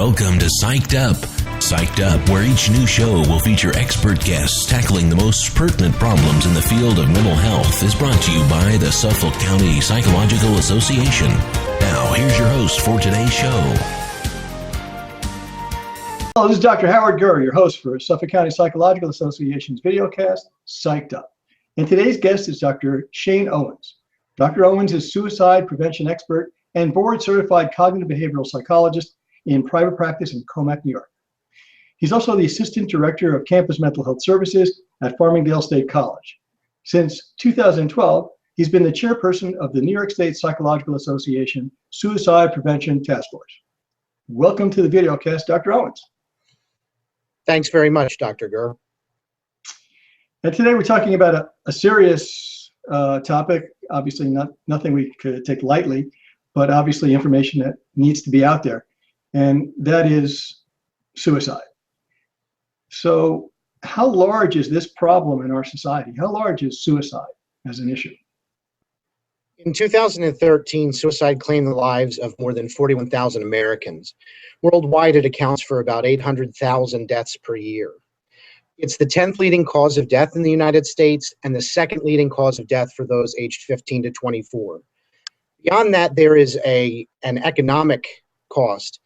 Welcome to Psyched Up. Psyched Up, where each new show will feature expert guests tackling the most pertinent problems in the field of mental health, is brought to you by the Suffolk County Psychological Association. Now, here's your host for today's show. Hello, this is Dr. Howard Gurr, your host for Suffolk County Psychological Association's videocast, Psyched Up. And today's guest is Dr. Shane Owens. Dr. Owens is suicide prevention expert and board-certified cognitive behavioral psychologist in private practice in Commack, New York. He's also the Assistant Director of Campus Mental Health Services at Farmingdale State College. Since 2012, he's been the chairperson of the New York State Psychological Association Suicide Prevention Task Force. Welcome to the videocast, Dr. Owens. Thanks very much, Dr. Gurr. And today we're talking about a serious topic, obviously nothing we could take lightly, but obviously information that needs to be out there, and that is suicide. So how large is this problem in our society? How large is suicide as an issue? In 2013, suicide claimed the lives of more than 41,000 Americans. Worldwide, it accounts for about 800,000 deaths per year. It's the 10th leading cause of death in the United States and the second leading cause of death for those aged 15 to 24. Beyond that, there is an economic cost.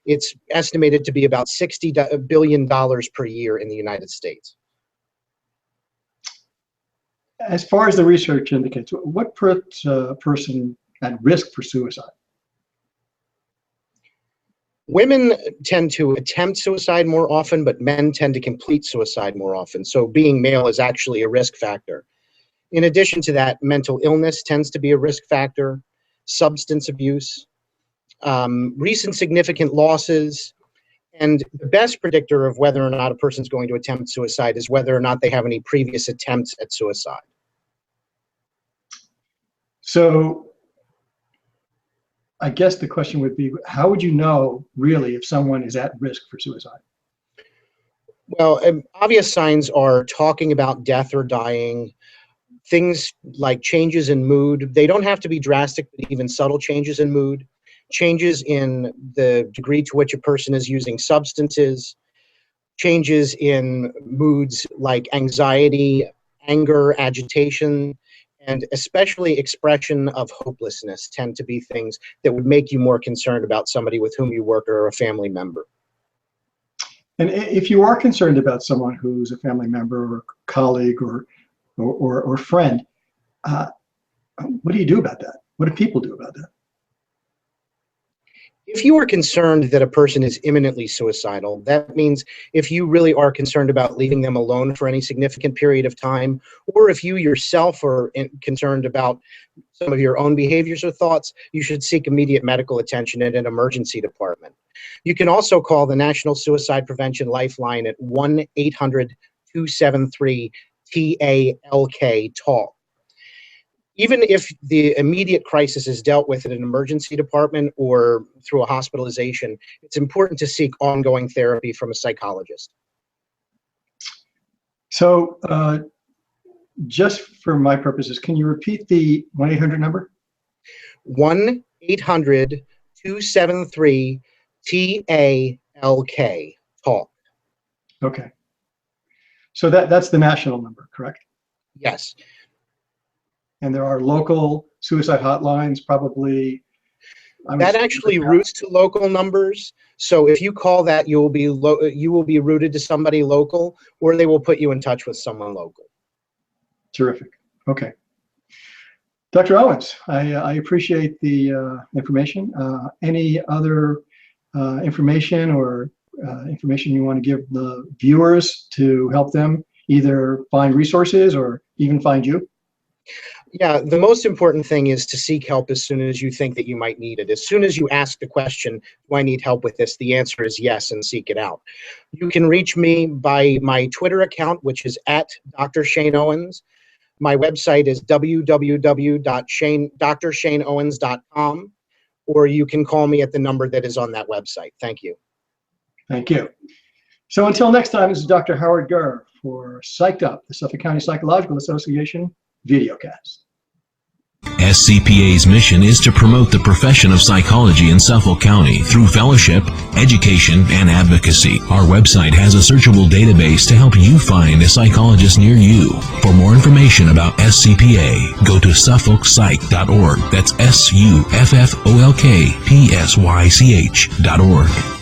It's estimated to be about $60 billion per year in the United States. As far as the research indicates, what puts a person at risk for suicide? Women tend to attempt suicide more often, but men tend to complete suicide more often. So being male is actually a risk factor. In addition to that, mental illness tends to be a risk factor, substance abuse, recent significant losses, and the best predictor of whether or not a person's going to attempt suicide is whether or not they have any previous attempts at suicide. So I guess the question would be, how would you know really if someone is at risk for suicide? Well, obvious signs are talking about death or dying, things like changes in mood. They don't have to be drastic, but even subtle changes in mood, changes in the degree to which a person is using substances, changes in moods like anxiety, anger, agitation, and especially expression of hopelessness tend to be things that would make you more concerned about somebody with whom you work or a family member. And if you are concerned about someone who's a family member or colleague or friend, what do you do about that? What do people do about that? If you are concerned that a person is imminently suicidal, that means if you really are concerned about leaving them alone for any significant period of time, or if you yourself are concerned about some of your own behaviors or thoughts, you should seek immediate medical attention at an emergency department. You can also call the National Suicide Prevention Lifeline at 1-800-273-TALK. Even if the immediate crisis is dealt with at an emergency department or through a hospitalization, it's important to seek ongoing therapy from a psychologist. So just for my purposes, can you repeat the 1-800 number? 1-800-273-TALK, TALK. Okay. So that's the national number, correct? Yes. And there are local suicide hotlines, probably. That actually routes to local numbers. So if you call that, you will be routed to somebody local, or they will put you in touch with someone local. Terrific. Okay. Dr. Owens, I appreciate the information. Any other information or information you want to give the viewers to help them either find resources or even find you? Yeah, the most important thing is to seek help as soon as you think that you might need it. As soon as you ask the question, do I need help with this? The answer is yes, and seek it out. You can reach me by my Twitter account, which is at Dr. Shane Owens. My website is www.drshaneowens.com, or you can call me at the number that is on that website. Thank you. Thank you. So until next time, this is Dr. Howard Gurr for Psyched Up, the Suffolk County Psychological Association videocast. SCPA's mission is to promote the profession of psychology in Suffolk County through fellowship, education, and advocacy. Our website has a searchable database to help you find a psychologist near you. For more information about SCPA, go to suffolkpsych.org. That's SUFFOLKPSYCH.org.